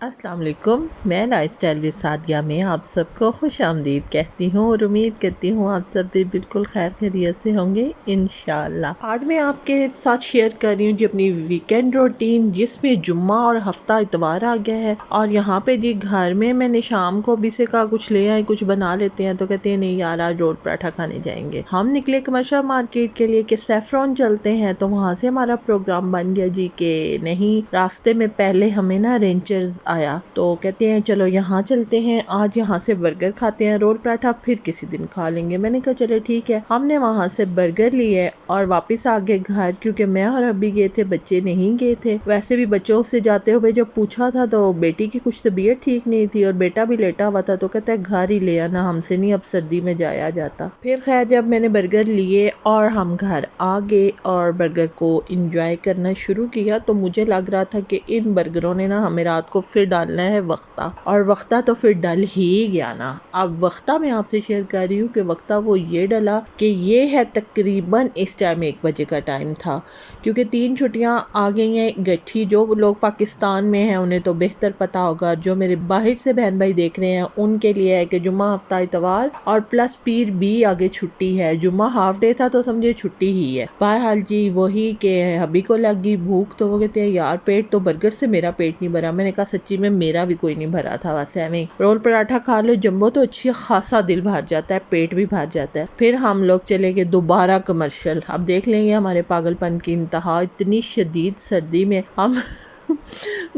अस्सलाम वालेकुम। मैं लाइफस्टाइल विद सादिया में आप सबको खुश आमदीद कहती हूँ और उम्मीद करती हूँ आप सब भी बिल्कुल खैर खैरियत से होंगे इंशाल्लाह। आज मैं आपके साथ शेयर कर रही हूँ जी अपनी वीकेंड रूटीन, जिसमें जुम्मा और हफ्ता इतवार आ गया है। और यहाँ पे जी घर में मैंने शाम को अभी से कहा कुछ ले आए, कुछ बना लेते हैं, तो कहते हैं नहीं यार आज रोड पराठा खाने जाएंगे। हम निकले कमर्शियल मार्केट के लिए कि सैफरॉन चलते हैं, तो वहाँ से हमारा प्रोग्राम बन गया जी के नहीं, रास्ते में पहले हमें ना रेंचर्स आया, तो कहते हैं चलो यहाँ चलते हैं, आज यहाँ से बर्गर खाते हैं, रोल पराठा फिर किसी दिन खा लेंगे। मैंने कहा चलो ठीक है। हमने वहाँ से बर्गर लिए और वापस आ गए घर, क्योंकि मैं और अभी गए थे, बच्चे नहीं गए थे। वैसे भी बच्चों से जाते हुए जब पूछा था तो बेटी की कुछ तबीयत ठीक नहीं थी और बेटा भी लेटा हुआ था, तो कहता है घर ही ले आना, हमसे नहीं अब सर्दी में जाया जाता। फिर खैर जब मैंने बर्गर लिए और हम घर आ गए और बर्गर को इंजॉय करना शुरू किया, तो मुझे लग रहा था कि इन बर्गरों ने ना हमें रात को फिर डालना है वक्ता, और वक्ता तो फिर डल ही गया ना। अब वक्ता मैं आपसे शेयर कर रही हूँ कि वक्ता वो ये डला कि ये है तकरीबन इस टाइम 1 बजे का टाइम था, क्योंकि 3 छुट्टियाँ आ गई हैं गठी। जो लोग पाकिस्तान में हैं उन्हें तो बेहतर पता होगा, जो मेरे बाहर से बहन भाई देख रहे हैं उनके लिए है कि जुम्मा हफ्ता इतवार और प्लस पीर भी आगे छुट्टी है। जुम्मा हाफ डे था तो समझे छुट्टी ही है। बहरहाल जी वही के हबी को लगी भूख, तो वो कहते हैं यार पेट तो बर्गर से मेरा पेट नहीं भरा। मैंने कहा सच्ची में मेरा भी कोई नहीं भरा था, वैसे में रोल पराठा खा लो जम्बो तो अच्छी खासा दिल भर जाता है, पेट भी भर जाता है। फिर हम लोग चले गए दोबारा कमर्शियल। अब देख लेंगे हमारे पागलपन की इंतहा, इतनी शदीद सर्दी में हम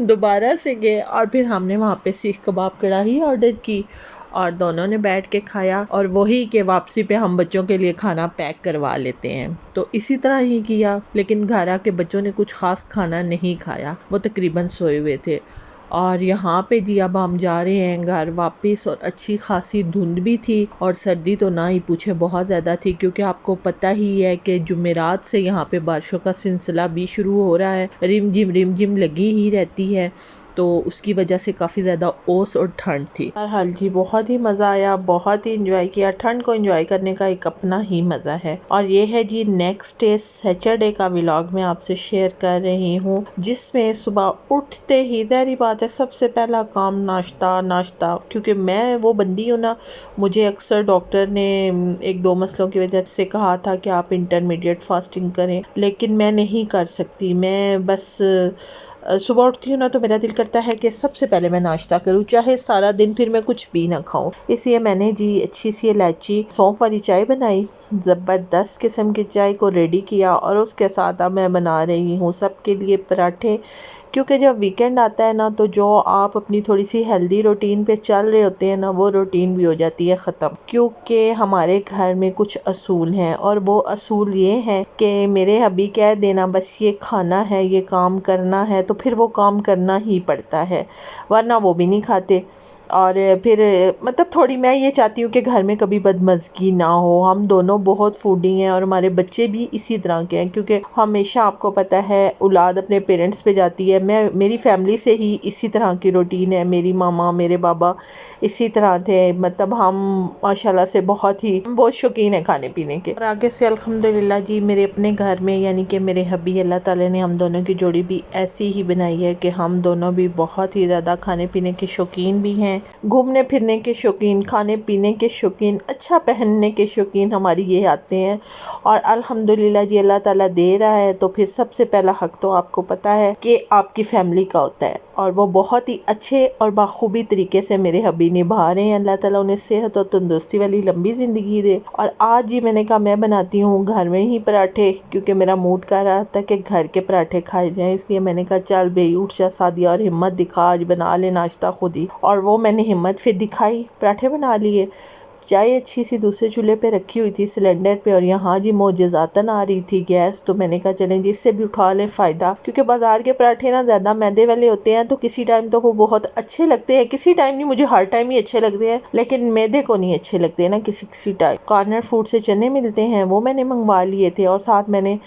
दोबारा से गए और फिर हमने वहाँ पे सीख कबाब कढ़ाई ऑर्डर की और दोनों ने बैठ के खाया। और वही के वापसी पे हम बच्चों के लिए खाना पैक करवा लेते हैं, तो इसी तरह ही किया। लेकिन घर आके बच्चों ने कुछ ख़ास खाना नहीं खाया, वो तकरीबन सोए हुए थे। और यहाँ पे जी अब हम जा रहे हैं घर वापस, और अच्छी खासी धुंध भी थी और सर्दी तो ना ही पूछे बहुत ज़्यादा थी, क्योंकि आपको पता ही है कि जुमेरात से यहाँ पे बारिशों का सिलसिला भी शुरू हो रहा है, रिमझिम लगी ही रहती है, तो उसकी वजह से काफ़ी ज़्यादा ओस और ठंड थी। बहरहाल जी बहुत ही मज़ा आया, बहुत ही इंजॉय किया। ठंड को इंजॉय करने का एक अपना ही मज़ा है। और ये है जी नेक्स्ट डे सैटरडे का व्लॉग मैं आपसे शेयर कर रही हूँ, जिसमें सुबह उठते ही ज़ाहिर बात है सबसे पहला काम नाश्ता, क्योंकि मैं वो बंदी हूँ ना, मुझे अक्सर डॉक्टर ने 1-2 मसलों की वजह से कहा था कि आप इंटरमीडिएट फास्टिंग करें, लेकिन मैं नहीं कर सकती। मैं बस सुबह उठती हूँ ना तो मेरा दिल करता है कि सबसे पहले मैं नाश्ता करूँ, चाहे सारा दिन फिर मैं कुछ भी ना खाऊं। इसलिए मैंने जी अच्छी सी इलायची सौंफ वाली चाय बनाई, ज़बरदस्त किस्म की चाय को रेडी किया, और उसके साथ अब मैं बना रही हूँ सबके लिए पराठे। क्योंकि जब वीकेंड आता है ना, तो जो आप अपनी थोड़ी सी हेल्दी रूटीन पे चल रहे होते हैं ना, वो रूटीन भी हो जाती है ख़त्म। क्योंकि हमारे घर में कुछ असूल हैं, और वो असूल ये हैं कि मेरे हबी कह देना बस ये खाना है, ये काम करना है, तो फिर वो काम करना ही पड़ता है, वरना वो भी नहीं खाते। और फिर मतलब थोड़ी मैं ये चाहती हूँ कि घर में कभी बदमज़गी ना हो। हम दोनों बहुत फूडी हैं और हमारे बच्चे भी इसी तरह के हैं, क्योंकि हमेशा आपको पता है औलाद अपने पेरेंट्स पे जाती है। मेरी फैमिली से ही इसी तरह की रूटीन है, मेरी मामा मेरे बाबा इसी तरह थे, मतलब हम माशाल्लाह से बहुत शौकीन है खाने पीने के। और आगे से अल्हम्दुलिल्लाह जी मेरे अपने घर में यानी कि मेरे हबी अल्लाह ताला ने हम दोनों की जोड़ी भी ऐसी ही बनाई है कि हम दोनों भी बहुत ही ज़्यादा खाने पीने के शौकीन भी हैं, घूमने फिरने के शौकीन, खाने पीने के शौकीन, अच्छा पहनने के शौकीन हमारी ये आते हैं। और अल्हम्दुलिल्लाह जी अल्लाह ताला दे रहा है, तो फिर सबसे पहला हक तो आपको पता है कि आपकी फैमिली का होता है, और वो बहुत ही अच्छे और बाखूबी तरीके से मेरे हबी निभा रहे हैं। अल्लाह ताला उन्हें सेहत और तंदुरुस्ती वाली लंबी ज़िंदगी दे। और आज ही मैंने कहा मैं बनाती हूँ घर में ही पराठे, क्योंकि मेरा मूड कर रहा था कि घर के पराठे खाए जाएं, इसलिए मैंने कहा चल भाई उठ जा सादिया और हिम्मत दिखा, आज बना ले नाश्ता खुद ही। और वो मैंने हिम्मत फिर दिखाई, पराठे बना लिए। चाय अच्छी सी दूसरे चूल्हे पे रखी हुई थी सिलेंडर पे, और यहाँ जी मोजज़ातन आ रही थी गैस, तो मैंने कहा चलें जी इससे भी उठा लें फ़ायदा, क्योंकि बाज़ार के पराठे ना ज़्यादा मैदे वाले होते हैं, तो किसी टाइम तो वो बहुत अच्छे लगते हैं, किसी टाइम नहीं, मुझे हर टाइम ही अच्छे लगते हैं, लेकिन मैदे को नहीं अच्छे लगते ना किसी टाइम। कॉर्नर फूड से चने मिलते हैं, वो मैंने मंगवा लिए थे, और साथ मैंने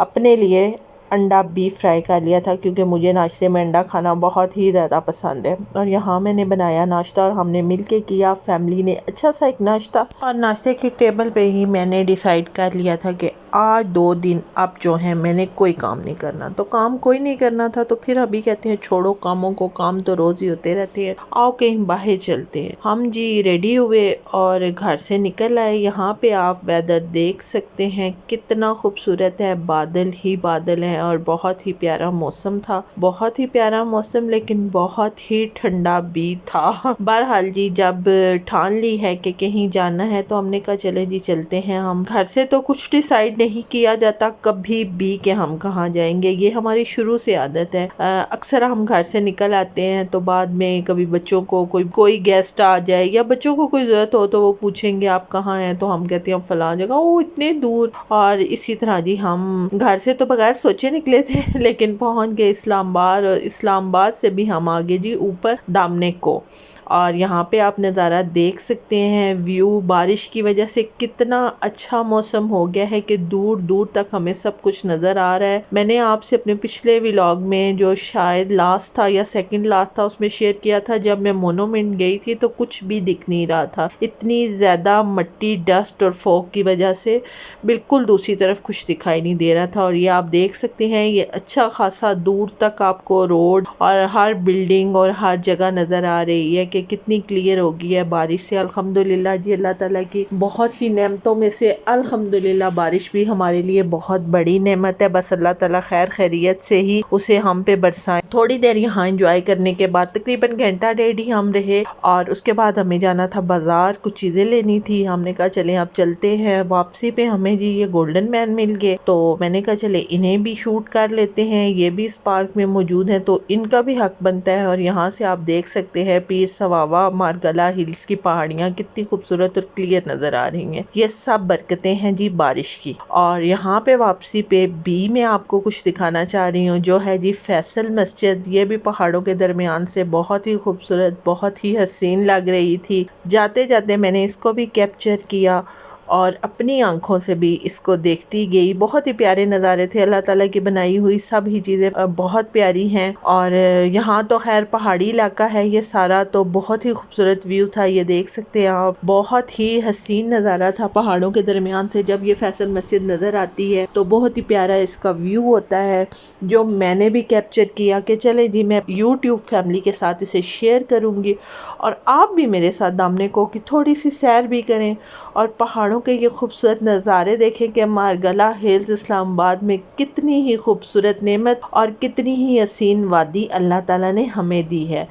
अपने लिए अंडा बीफ फ्राई कर लिया था क्योंकि मुझे नाश्ते में अंडा खाना बहुत ही ज़्यादा पसंद है। और यहाँ मैंने बनाया नाश्ता और हमने मिलके किया, फैमिली ने अच्छा सा एक नाश्ता। और नाश्ते की टेबल पे ही मैंने डिसाइड कर लिया था कि आज 2 दिन अब जो है मैंने कोई काम नहीं करना। तो काम कोई नहीं करना था तो फिर अभी कहते हैं छोड़ो कामों को, काम तो रोज़ ही होते रहते हैं, आओ कहीं बाहर चलते हैं। हम जी रेडी हुए और घर से निकल आए। यहाँ पे आप वेदर देख सकते हैं कितना खूबसूरत है, बादल ही बादल हैं और बहुत ही प्यारा मौसम था, बहुत ही प्यारा मौसम, लेकिन बहुत ही ठंडा भी था। बहरहाल जी जब ठान ली है कि कहीं जाना है तो हमने कहा चले जी चलते हैं। हम घर से तो कुछ डिसाइड नहीं किया जाता कभी भी कि हम कहाँ जाएंगे, ये हमारी शुरू से आदत है। अक्सर हम घर से निकल आते हैं तो बाद में कभी बच्चों को कोई गेस्ट आ जाए या बच्चों को कोई ज़रूरत हो तो वो पूछेंगे आप कहाँ हैं, तो हम कहते हैं हम फलां जगह, वो इतने दूर। और इसी तरह जी हम घर से तो बगैर सोचे निकले थे लेकिन पहुँच गए इस्लामाबाद, और इस्लामाबाद से भी हम आगे जी ऊपर दामने को। और यहाँ पे आप नज़ारा देख सकते हैं, व्यू बारिश की वजह से कितना अच्छा मौसम हो गया है कि दूर दूर तक हमें सब कुछ नज़र आ रहा है। मैंने आपसे अपने पिछले व्लॉग में जो शायद लास्ट था या सेकंड लास्ट था उसमें शेयर किया था, जब मैं मोनूमेंट गई थी तो कुछ भी दिख नहीं रहा था, इतनी ज़्यादा मिट्टी, डस्ट और फॉग की वजह से बिल्कुल दूसरी तरफ कुछ दिखाई नहीं दे रहा था। और ये आप देख सकते हैं ये अच्छा खासा दूर तक आपको रोड और हर बिल्डिंग और हर जगह नज़र आ रही है कि कितनी क्लियर हो गई है बारिश से। अल्हम्दुलिल्लाह जी, अल्लाह ताला की बहुत सी नेमतों में से अल्हम्दुलिल्लाह बारिश भी हमारे लिए बहुत बड़ी नेमत है। बस अल्लाह ताला खैर खैरियत से ही उसे हम पे बरसाए। थोड़ी देर यहाँ एंजॉय करने के बाद तकरीबन घंटा डेढ़ ही हम रहे और उसके बाद हमें जाना था बाजार, कुछ चीज़ें लेनी थी। हमने कहा चले अब चलते हैं। वापसी पे हमें जी ये गोल्डन मैन मिल गए तो मैंने कहा चले इन्हें भी शूट कर लेते हैं, ये भी इस पार्क में मौजूद है तो इनका भी हक बनता है। और यहाँ से आप देख सकते हैं पीर सवावा मारगला हिल्स की पहाड़ियाँ कितनी खूबसूरत और क्लियर नज़र आ रही हैं। ये सब बरकतें हैं जी बारिश की। और यहाँ पे वापसी पे भी मैं आपको कुछ दिखाना चाह रही हूँ जो है जी फैसल मस्जिद। ये भी पहाड़ों के दरमियान से बहुत ही खूबसूरत, बहुत ही हसीन लग रही थी। जाते जाते मैंने इसको भी कैप्चर किया और अपनी आंखों से भी इसको देखती गई। बहुत ही प्यारे नज़ारे थे, अल्लाह ताला की बनाई हुई सब ही चीज़ें बहुत प्यारी हैं। और यहाँ तो खैर पहाड़ी इलाका है ये सारा, तो बहुत ही खूबसूरत व्यू था। ये देख सकते हैं आप, बहुत ही हसीन नज़ारा था पहाड़ों के दरमियान से। जब ये फैसल मस्जिद नज़र आती है तो बहुत ही प्यारा इसका व्यू होता है, जो मैंने भी कैप्चर किया कि चले जी मैं यूट्यूब फैमिली के साथ इसे शेयर करूँगी और आप भी मेरे साथ दामने को की थोड़ी सी सैर भी करें और पहाड़ों के ये खूबसूरत नज़ारे देखें कि मारगला हिल्स इस्लामाबाद में कितनी ही खूबसूरत नेमत और कितनी ही हसीन वादी अल्लाह ताला ने हमें दी है।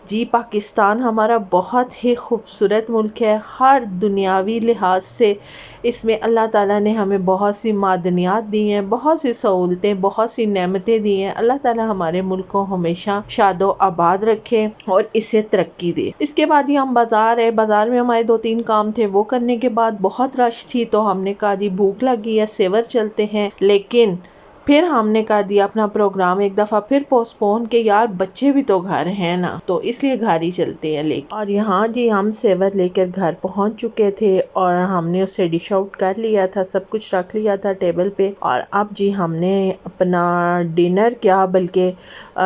जी पाकिस्तान हमारा बहुत ही खूबसूरत मुल्क है, हर दुनियावी लिहाज से इसमें अल्लाह ताला ने हमें बहुत सी मादनियात दी हैं, बहुत सी सहूलतें, बहुत सी नेमतें दी हैं। अल्लाह ताला हमारे मुल्क को हमेशा शादो आबाद रखे और इसे तरक्की दे। इसके बाद ही हम बाज़ार है, बाज़ार में हमारे 2-3 काम थे, वो करने के बाद बहुत रश थी तो हमने कहा जी भूख लगी है सेवर चलते हैं। लेकिन फिर हमने कर दिया अपना प्रोग्राम एक दफ़ा फिर पोस्टपोन के, यार बच्चे भी तो घर हैं ना, तो इसलिए घर ही चलते हैं लेके। और यहाँ जी हम सेवर लेकर घर पहुँच चुके थे और हमने उसे डिश आउट कर लिया था, सब कुछ रख लिया था टेबल पे। और अब जी हमने अपना डिनर क्या बल्कि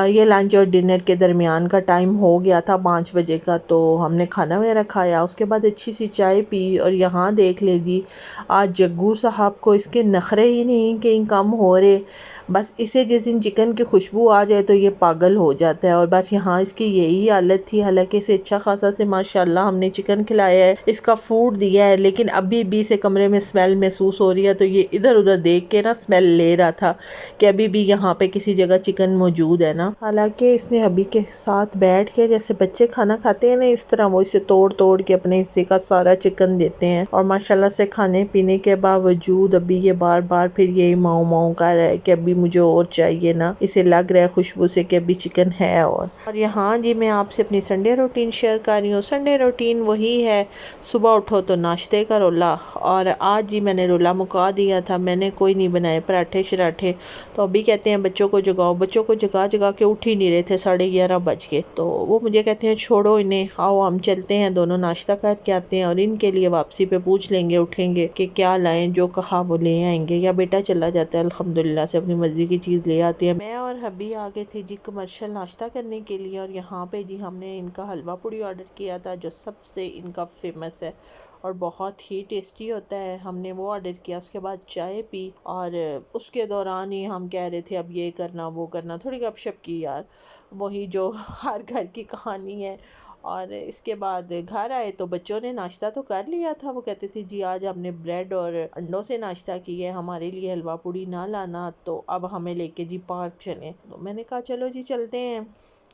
ये लंच और डिनर के दरमियान का टाइम हो गया था 5 बजे का, तो हमने खाना वगैरह खाया, उसके बाद अच्छी सी चाय पी। और यहाँ देख ले जी आज जग्गू साहब को इसके नखरे ही नहीं कहीं कम हो रहे, बस इसे जिस दिन चिकन की खुशबू आ जाए तो ये पागल हो जाता है। और बस यहाँ इसकी यही हालत थी। हालांकि इसे अच्छा खासा से माशाल्लाह हमने चिकन खिलाया है, इसका फूड दिया है, लेकिन अभी भी इसे कमरे में स्मेल महसूस हो रही है। तो ये इधर उधर देख के ना स्मेल ले रहा था कि अभी भी यहाँ पे किसी जगह चिकन मौजूद है ना। हालांकि इसने अभी के साथ बैठ के जैसे बच्चे खाना खाते हैं ना, इस तरह वो इसे तोड़ तोड़ के अपने हिस्से का सारा चिकन देते हैं। और माशाल्लाह से खाने पीने के बावजूद अभी ये बार बार फिर यही माऊ माऊ कर रहा है कि अभी मुझे और चाहिए ना। इसे लग रहा है खुशबू से कि अभी चिकन है। और यहाँ जी मैं आपसे अपनी संडे रूटीन शेयर कर रही हूँ। संडे रूटीन वही है, सुबह उठो तो नाश्ते का रोला। और आज जी मैंने रोला मुका दिया था, मैंने कोई नहीं बनाए पराठे शराठे। तो अभी कहते हैं बच्चों को जगाओ, बच्चों को जगा जगा के उठ ही नहीं रहे थे, 11:30 बज गए। तो वो मुझे कहते हैं छोड़ो इन्हें, आओ हम चलते हैं दोनों नाश्ता करके आते हैं और इनके लिए वापसी पे पूछ लेंगे उठेंगे कि क्या लाएं, जो कहा वो ले आएंगे। या बेटा चला जाता है अल्हम्दुलिल्लाह से अपनी मज़े की चीज़ ले आते हैं। मैं और हबी आ गए थे जी कमर्शियल नाश्ता करने के लिए, और यहाँ पे जी हमने इनका हलवा पूड़ी ऑर्डर किया था जो सबसे इनका फेमस है और बहुत ही टेस्टी होता है। हमने वो ऑर्डर किया, उसके बाद चाय पी, और उसके दौरान ही हम कह रहे थे अब ये करना वो करना, थोड़ी गपशप की यार, वही जो हर घर की कहानी है। और इसके बाद घर आए तो बच्चों ने नाश्ता तो कर लिया था। वो कहते थे जी आज हमने ब्रेड और अंडों से नाश्ता किया है, हमारे लिए हलवा पूड़ी ना लाना, तो अब हमें लेके जी पार्क चलें। तो मैंने कहा चलो जी चलते हैं,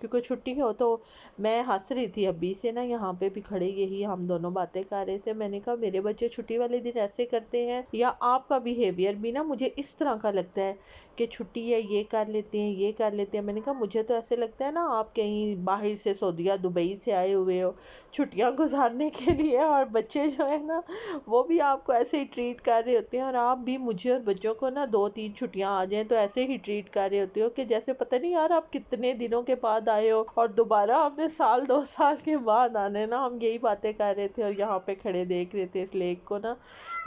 क्योंकि छुट्टी हो। तो मैं हंस रही थी अभी से ना, यहाँ पे भी खड़े यही हम दोनों बातें कर रहे थे। मैंने कहा मेरे बच्चे छुट्टी वाले दिन ऐसे करते हैं, या आपका बिहेवियर भी ना मुझे इस तरह का लगता है कि छुट्टी है ये कर लेते हैं ये कर लेते हैं। मैंने कहा मुझे तो ऐसे लगता है ना आप कहीं बाहर से सऊदीया दुबई से आए हुए हो छुट्टियां गुजारने के लिए, और बच्चे जो है ना वो भी आपको ऐसे ही ट्रीट कर रहे होते हैं, और आप भी मुझे और बच्चों को ना 2-3 छुट्टियां आ जाएं तो ऐसे ही ट्रीट कर रहे होते हो कि जैसे पता नहीं यार आप कितने दिनों के बाद आए हो और दोबारा आपने साल 2 साल के बाद आने ना। हम यही बातें कर रहे थे और यहाँ पे खड़े देख रहे थे इस लेक को ना।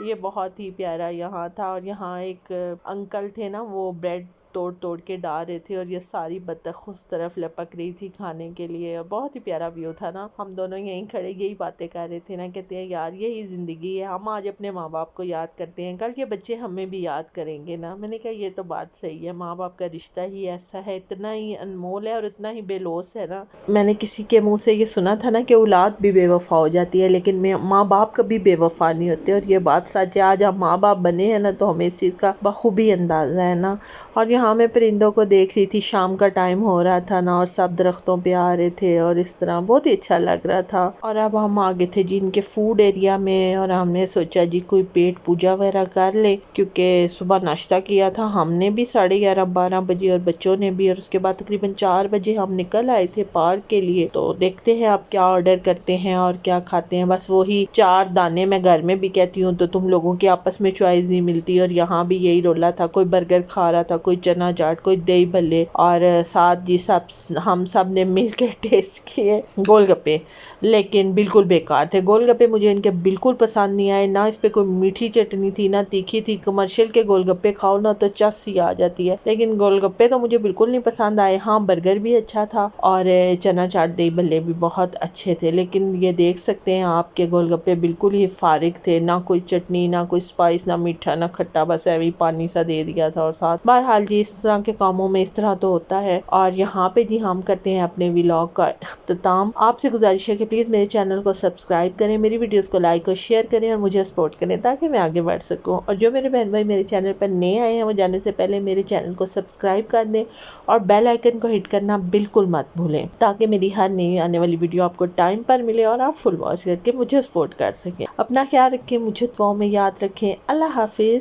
ये बहुत ही प्यारा यहाँ था, और यहाँ एक अंकल थे ना, वो ब्रेड तोड़ तोड़ के डाल रहे थे, और ये सारी बत्तख उस तरफ लपक रही थी खाने के लिए, और बहुत ही प्यारा व्यू था ना। हम दोनों यहीं खड़े यही बातें कर रहे थे ना, कहते हैं यार यही ज़िंदगी है, हम आज अपने माँ बाप को याद करते हैं, कल के बच्चे हमें भी याद करेंगे ना। मैंने कहा ये तो बात सही है, माँ बाप का रिश्ता ही ऐसा है, इतना ही अनमोल है और इतना ही बेलौस है ना। मैंने किसी के मुँह से ये सुना था ना कि औलाद भी बेवफा हो जाती है, लेकिन माँ बाप कभी बेवफा नहीं होते, और ये बात सच है। आज हम माँ बाप बने हैं ना तो हमें इस चीज़ का बखूबी अंदाज़ा है ना। और यहाँ मैं परिंदों को देख रही थी, शाम का टाइम हो रहा था ना, और सब दरख्तों पे आ रहे थे और इस तरह बहुत ही अच्छा लग रहा था। और अब हम आ गए थे जी इनके फूड एरिया में, और हमने सोचा जी कोई पेट पूजा वगैरह कर ले, क्योंकि सुबह नाश्ता किया था हमने भी 11:30-12 बजे, और बच्चों ने भी, और उसके बाद तकरीबन 4 बजे हम निकल आए थे पार्क के लिए। तो देखते हैं आप क्या ऑर्डर करते हैं और क्या खाते हैं। बस वही 4 दाने मैं घर में भी कहती हूँ तो तुम लोगों की आपस में चॉइस नहीं मिलती, और यहाँ भी यही रोला था। कोई बर्गर खा रहा था, कोई चना चाट, कोई दही भल्ले, और साथ जी हम सब ने मिल के टेस्ट किए गोलगप्पे, लेकिन बिल्कुल बेकार थे गोलगप्पे। मुझे इनके बिल्कुल पसंद नहीं आए, ना इस पे कोई मीठी चटनी थी ना तीखी थी। कमर्शियल के गोलगप्पे खाओ ना तो चस ही आ जाती है, लेकिन गोलगप्पे तो मुझे बिल्कुल नहीं पसंद आए। हाँ बर्गर भी अच्छा था और चना चाट दही भल्ले भी बहुत अच्छे थे, लेकिन ये देख सकते हैं आपके गोलगप्पे बिल्कुल ही फारिग थे, ना कोई चटनी ना कोई स्पाइस ना मीठा ना खट्टा, बस ऐवी पानी सा दे दिया था। और साथ बहरहाल जी इस तरह के कामों में इस तरह तो होता है। और यहाँ पे जी हम करते हैं अपने व्लॉग का इख्तिताम। आपसे गुजारिश है कि प्लीज़ मेरे चैनल को सब्सक्राइब करें, मेरी वीडियोस को लाइक और शेयर करें और मुझे सपोर्ट करें ताकि मैं आगे बढ़ सकूं। और जो मेरे बहन भाई मेरे चैनल पर नए आए हैं वो जाने से पहले मेरे चैनल को सब्सक्राइब कर दें और बेल आइकन को हिट करना बिल्कुल मत भूलें, ताकि मेरी हर नई आने वाली वीडियो आपको टाइम पर मिले और आप फुल वॉच करके मुझे सपोर्ट कर सकें। अपना ख्याल रखें, मुझे दुआओं में याद रखें। अल्लाह हाफिज़।